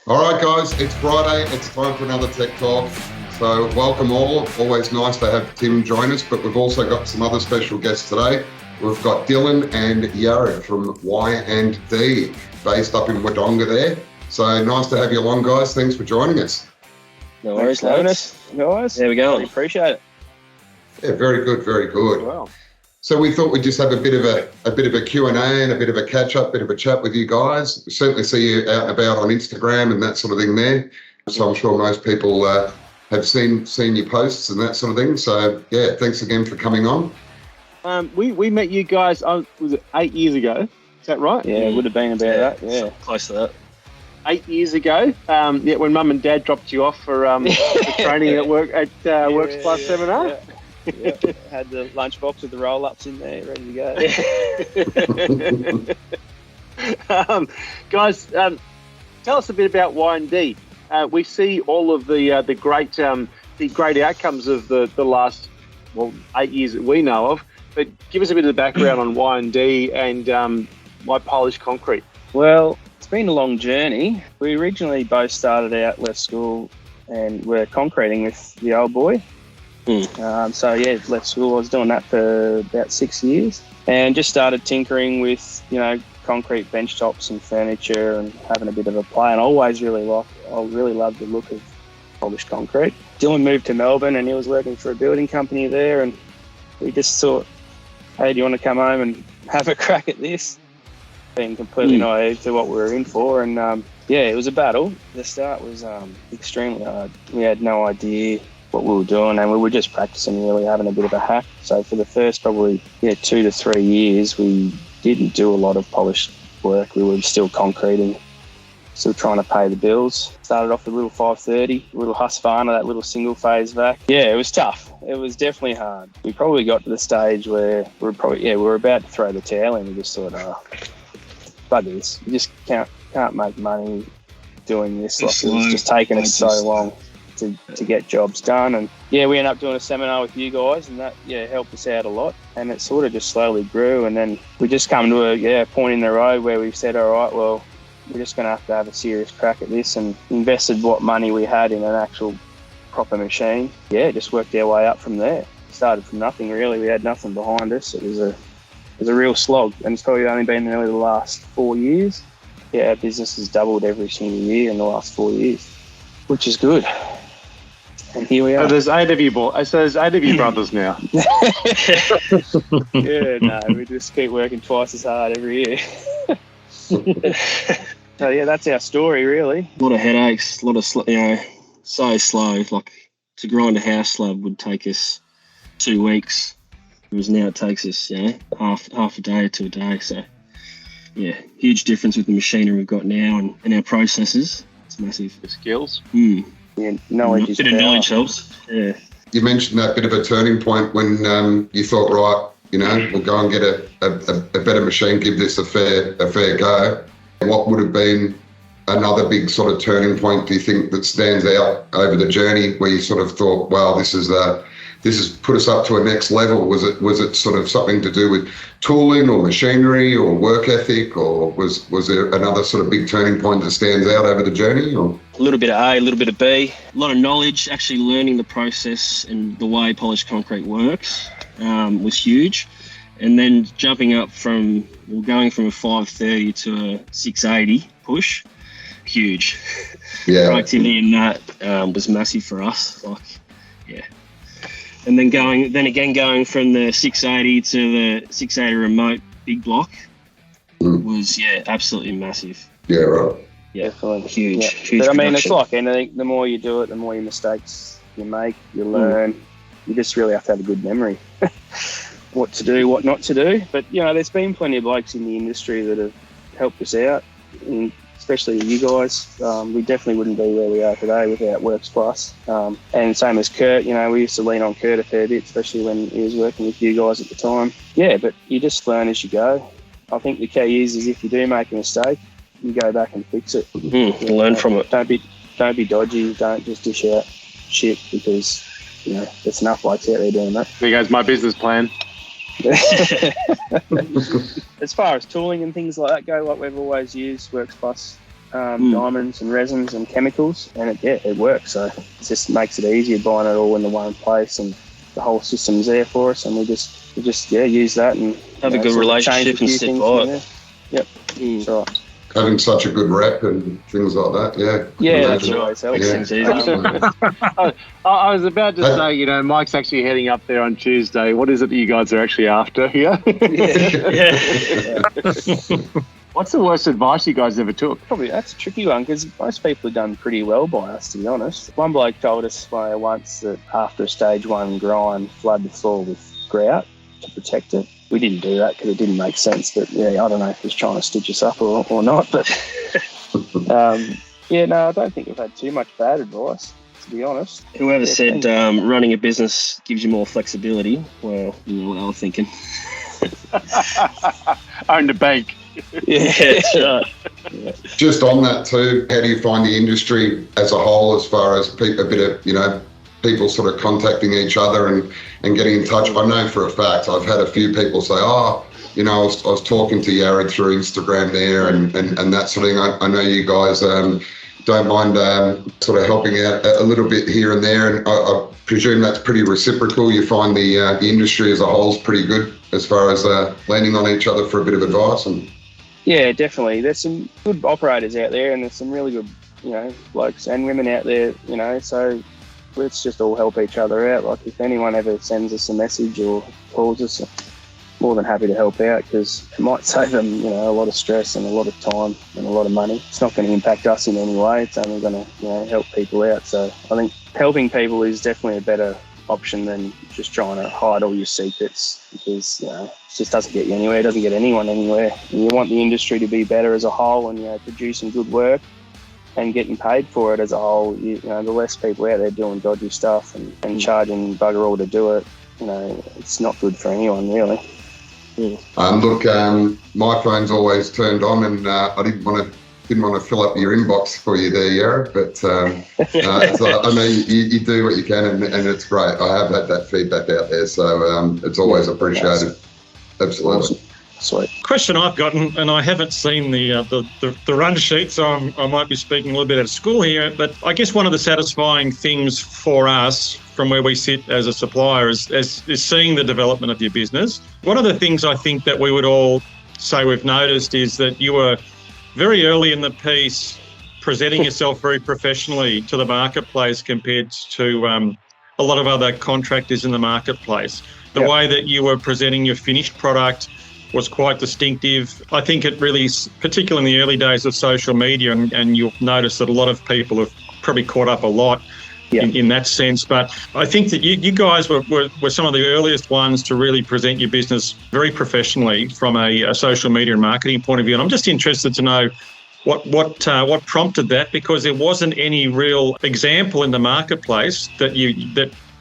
All right, guys, it's Friday. It's time for another Tech Talk. So welcome all. Always nice to have Tim join us, but we've also got some other special guests today. We've got Dylan and Yared from Y&D, based up in Wodonga there. So nice to have you along, guys. Thanks for joining us. No worries, guys. There we go. Really appreciate it. Yeah, very good, very good. Wow. So we thought we'd just have a bit of a Q&A and a bit of a catch-up, bit of a chat with you guys. We certainly see you out and about on Instagram and that sort of thing there. So I'm sure most people have seen your posts and that sort of thing. So, yeah, thanks again for coming on. We met you guys, was it 8 years ago? Is that right? Yeah, it would have been about that. Yeah, close to that. 8 years ago. When Mum and Dad dropped you off for training at Works Plus Seminar. Yeah. Yeah, had the lunchbox with the roll-ups in there, ready to go. Guys, tell us a bit about Y&D. We see all of the great outcomes of the last 8 years that we know of. But give us a bit of the background on Y&D and why Polish concrete. Well, it's been a long journey. We originally both started out, left school, and we're concreting with the old boy. Left school. I was doing that for about 6 years, and just started tinkering with concrete bench tops and furniture and having a bit of a play. And I really loved the look of polished concrete. Dylan moved to Melbourne, and he was working for a building company there, and we just thought, hey, do you want to come home and have a crack at this? Being completely naive to what we were in for, and it was a battle. The start was extremely hard. We had no idea what we were doing, and we were just practicing, really having a bit of a hack. So for the first probably 2 to 3 years, we didn't do a lot of polished work. We were still concreting, still trying to pay the bills. Started off with a little 530, a little Husqvarna, that little single phase vac. Yeah, it was tough. It was definitely hard. We probably got to the stage where we were about to throw the towel in. We just thought, bugger this. You just can't make money doing this. It was just taking us so long to get jobs done. And we ended up doing a seminar with you guys, and that helped us out a lot. And it sort of just slowly grew, and then we just come to a point in the road where we've said, all right, well, we're just going to have a serious crack at this, and invested what money we had in an actual proper machine. Just worked our way up from there. Started from nothing, really. We had nothing behind us. It was a real slog, and it's probably only been really the last 4 years. Our business has doubled every single year in the last 4 years, which is good. And here we are. There's 8 of you, there's 8 of you brothers now. We just keep working twice as hard every year. So that's our story, really. A lot of headaches, a lot of so slow. Like to grind a house slab would take us 2 weeks. Whereas now it takes us half a day to a day. So huge difference with the machinery we've got now and our processes. It's massive. The skills. Knowledge is bit of knowledge helps. Yeah. You mentioned that bit of a turning point when you thought, right, we'll go and get a better machine, give this a fair go. What would have been another big sort of turning point, do you think, that stands out over the journey where you sort of thought, wow, this has put us up to a next level? Was it sort of something to do with tooling or machinery or work ethic, or was there another sort of big turning point that stands out over the journey? Or? A little bit of A, a little bit of B. A lot of knowledge, actually learning the process and the way polished concrete works was huge. And then going from a 530 to a 680 push, huge. Yeah. Productivity in that was massive for us. And then going from the 680 to the 680 remote big block was absolutely massive. Yeah, right. Yeah, definitely huge. But I mean, it's like anything. The more you do it, the more your mistakes you make, you learn. You just really have to have a good memory. What to do, what not to do. But there's been plenty of blokes in the industry that have helped us out, and especially you guys. We definitely wouldn't be where we are today without Works Plus. And same as Kurt, we used to lean on Kurt a fair bit, especially when he was working with you guys at the time. Yeah, but you just learn as you go. I think the key is if you do make a mistake, you go back and fix it. Learn from it. Don't be dodgy. Don't just dish out shit, because there's enough blokes out there doing that. There goes my business plan. As far as tooling and things like that go, like we've always used Works Plus diamonds and resins and chemicals, and it works. So it just makes it easier buying it all in the one place, and the whole system's there for us, and we just use that and have a good relationship and sit by it. Yep, that's right. Having such a good rep and things like that, yeah. Yeah, that's always helps. I was about to say, you know, Mike's actually heading up there on Tuesday. What is it that you guys are actually after here? Yeah. What's the worst advice you guys ever took? Probably that's a tricky one, because most people have done pretty well by us, to be honest. One bloke told us once that after a stage 1 grind, flood the floor with grout to protect it. We didn't do that because it didn't make sense, but yeah, I don't know if he's trying to stitch us up or not, but yeah, no, I don't think we've had too much bad advice, to be honest. Whoever said running a business gives you more flexibility, well, you know what I was thinking. Own the bank. Yeah, that's right. Yeah. Just on that too, how do you find the industry as a whole, as far as a bit of, you know, people sort of contacting each other and getting in touch? I know for a fact I've had a few people say, oh, you know, I was talking to Yared through Instagram there and that sort of thing. I know you guys don't mind sort of helping out a little bit here and there, and I presume that's pretty reciprocal. You find the industry as a whole is pretty good as far as leaning on each other for a bit of advice. And yeah, definitely. There's some good operators out there, and there's some really good, you know, blokes and women out there, you know, so let's just all help each other out. Like if anyone ever sends us a message or calls us, I'm more than happy to help out, because it might save them, you know, a lot of stress and a lot of time and a lot of money. It's not going to impact us in any way. It's only going to, you know, help people out. So I think helping people is definitely a better option than just trying to hide all your secrets, because, you know, it just doesn't get you anywhere. It doesn't get anyone anywhere. And you want the industry to be better as a whole, and, you know, producing good work and getting paid for it as a whole. You know, the less people out there doing dodgy stuff and charging bugger all to do it, you know, it's not good for anyone, really. Look, my phone's always turned on, and I didn't want to fill up your inbox for you there, Yared, but so I know you do what you can, and it's great. I have had that feedback out there, so it's always appreciated. Absolutely. Awesome. Sweet. Question I've gotten, and I haven't seen the run sheet, so I might be speaking a little bit out of school here, but I guess one of the satisfying things for us from where we sit as a supplier is seeing the development of your business. One of the things I think that we would all say we've noticed is that you were very early in the piece presenting yourself very professionally to the marketplace compared to a lot of other contractors in the marketplace. The way that you were presenting your finished product was quite distinctive. I think it really, particularly in the early days of social media, and you'll notice that a lot of people have probably caught up a lot in that sense. But I think that you guys were some of the earliest ones to really present your business very professionally from a social media and marketing point of view. And I'm just interested to know what prompted that, because there wasn't any real example in the marketplace that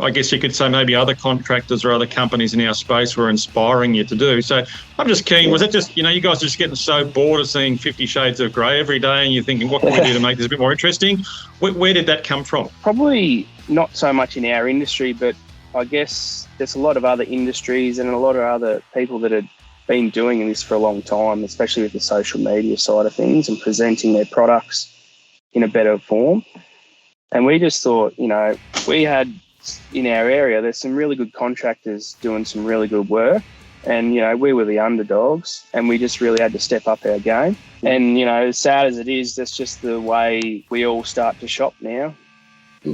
I guess you could say maybe other contractors or other companies in our space were inspiring you to do. So I'm just keen, was it just, you know, you guys are just getting so bored of seeing 50 Shades of Grey every day and you're thinking, what can we do to make this a bit more interesting? Where did that come from? Probably not so much in our industry, but I guess there's a lot of other industries and a lot of other people that had been doing this for a long time, especially with the social media side of things and presenting their products in a better form. And we just thought, you know, we had in our area, there's some really good contractors doing some really good work. And, you know, we were the underdogs and we just really had to step up our game. And, you know, as sad as it is, that's just the way we all start to shop now.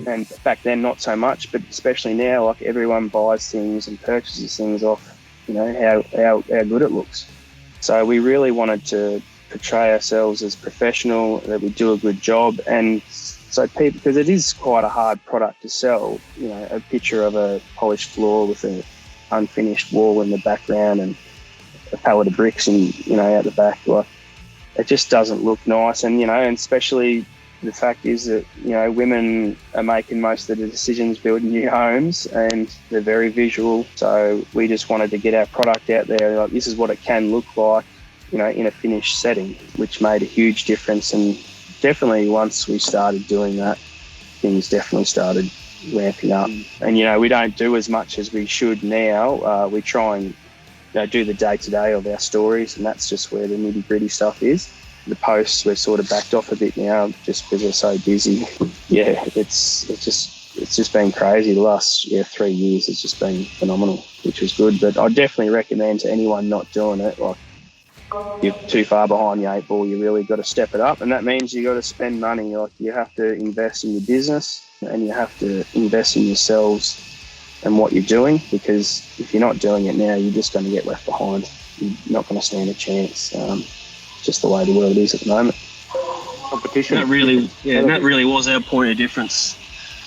And back then, not so much, but especially now, like everyone buys things and purchases things off, you know, how good it looks. So we really wanted to portray ourselves as professional, that we do a good job. And so people, because it is quite a hard product to sell, you know, a picture of a polished floor with an unfinished wall in the background and a pallet of bricks and, you know, out the back, like, it just doesn't look nice. And, you know, and especially the fact is that, you know, women are making most of the decisions building new homes and they're very visual. So we just wanted to get our product out there. Like, this is what it can look like, you know, in a finished setting, which made a huge difference. And definitely once we started doing that, things definitely started ramping up. And, you know, we don't do as much as we should now. We try and, you know, do the day-to-day of our stories, and that's just where the nitty-gritty stuff is. the posts, we're sort of backed off a bit now just because we're so busy. Yeah, it's just been crazy. The last 3 years, it's just been phenomenal, which was good. But I definitely recommend to anyone not doing it, like, you're too far behind the 8 ball. You really got to step it up, and that means you got to spend money. Like, you have to invest in your business, and you have to invest in yourselves and what you're doing, because if you're not doing it now, you're just going to get left behind. You're not going to stand a chance. Just the way the world is at the moment. Competition. That really was our point of difference,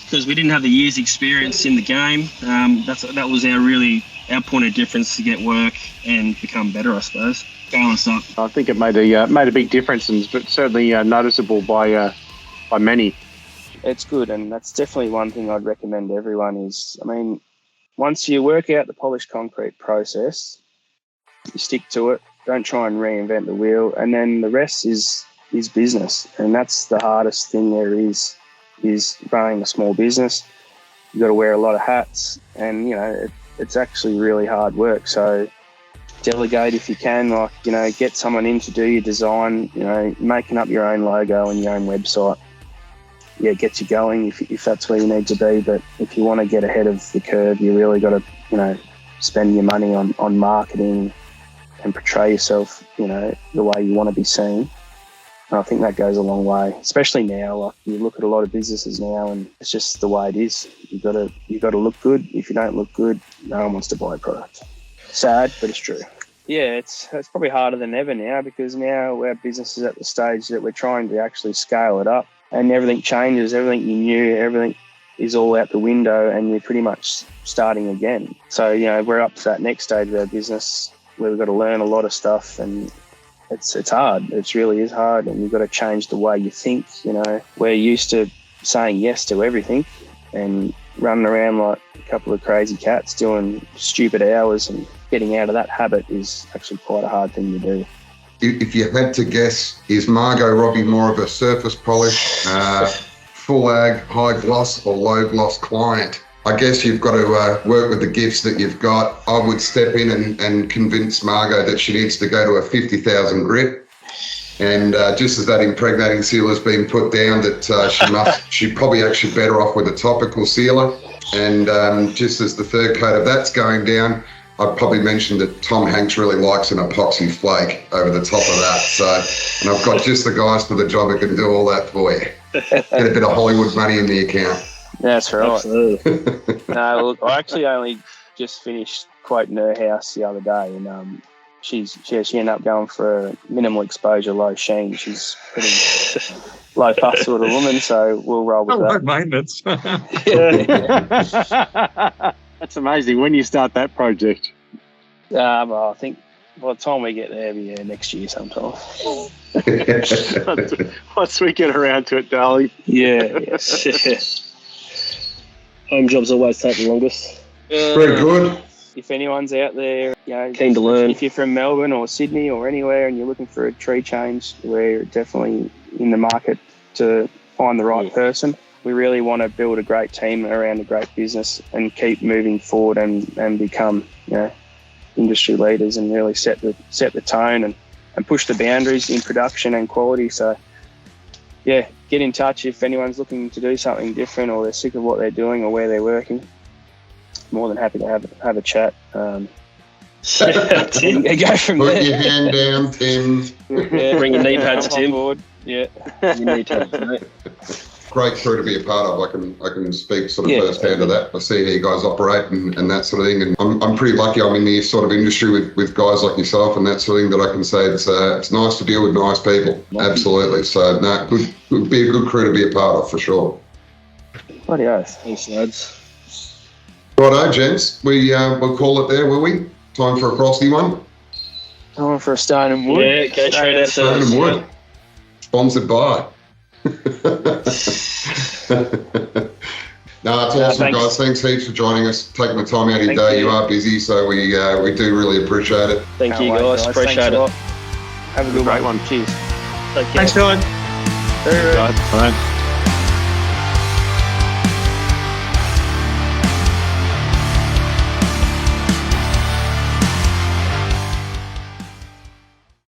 because we didn't have the years' experience in the game. That was our point of difference to get work and become better, I suppose. Balance up. I think it made a big difference, and certainly noticeable by many. It's good, and that's definitely one thing I'd recommend to everyone is, I mean, once you work out the polished concrete process, you stick to it. Don't try and reinvent the wheel, and then the rest is business, and that's the hardest thing there is running a small business. You've got to wear a lot of hats, and it's actually really hard work. So delegate if you can, like, get someone in to do your design, making up your own logo and your own website. Yeah, it gets you going if that's where you need to be. But if you want to get ahead of the curve, you really got to, spend your money on marketing and portray yourself, the way you want to be seen. And I think that goes a long way, especially now. Like, you look at a lot of businesses now, and it's just the way it is. You got to look good. If you don't look good, no one wants to buy a product. Sad, but it's true. Yeah, it's probably harder than ever now, because now our business is at the stage that we're trying to actually scale it up, and everything changes. Everything you knew, everything is all out the window, and you're pretty much starting again. So, we're up to that next stage of our business where we've got to learn a lot of stuff, and it's hard. It really is hard, and you've got to change the way you think. We're used to saying yes to everything and running around like a couple of crazy cats doing stupid hours, and getting out of that habit is actually quite a hard thing to do. If you had to guess, is Margot Robbie more of a surface polish, full ag, high gloss or low gloss client? I guess you've got to work with the gifts that you've got. I would step in and convince Margot that she needs to go to a 50,000 grit. And just as that impregnating sealer has been put down, that she's probably actually better off with a topical sealer. And just as the third coat of that's going down, I'd probably mention that Tom Hanks really likes an epoxy flake over the top of that. So, and I've got just the guys for the job who can do all that for you. Get a bit of Hollywood money in the account. That's right. Absolutely. No, look, I actually only just finished quoting her house the other day, and she ended up going for a minimal exposure, low sheen. She's pretty low fuss sort of woman, so we'll roll with that. Low maintenance. That's amazing. When you start that project? Well, I think by the time we get there, next year sometime. Once we get around to it, darling. Yeah. Yes. Home jobs always take the longest. Very good. If anyone's out there, Keen to learn. If you're from Melbourne or Sydney or anywhere and you're looking for a tree change, we're definitely in the market to find the right person. We really want to build a great team around a great business and keep moving forward and become, industry leaders, and really set the tone and push the boundaries in production and quality. So, yeah, get in touch if anyone's looking to do something different, or they're sick of what they're doing or where they're working. More than happy to have a chat. Tim. Go from Put there. your hand down, Tim. Yeah. Bring your knee pads, Tim. Board. Yeah. Your knee pads, mate. Great crew to be a part of. I can speak sort of firsthand of that. I see how you guys operate and that sort of thing. And I'm pretty lucky. I'm in the sort of industry with guys like yourself and that sort of thing, that I can say it's nice to deal with nice people. Absolutely. So good, would be a good crew to be a part of for sure. Bloody oath. Thanks, lads. Righto, gents. We'll call it there, will we? Time for a frosty one. Time for a stone and wood. Yeah, go treat ourselves. Stone and wood. Sponsored by. No, it's awesome, guys. Thanks heaps for joining us, taking the time out of your day. You are busy, so we do really appreciate it. Thank you, guys. Appreciate it. Have a good Great one. Cheers. Take care. Thanks, Dylan. Bye.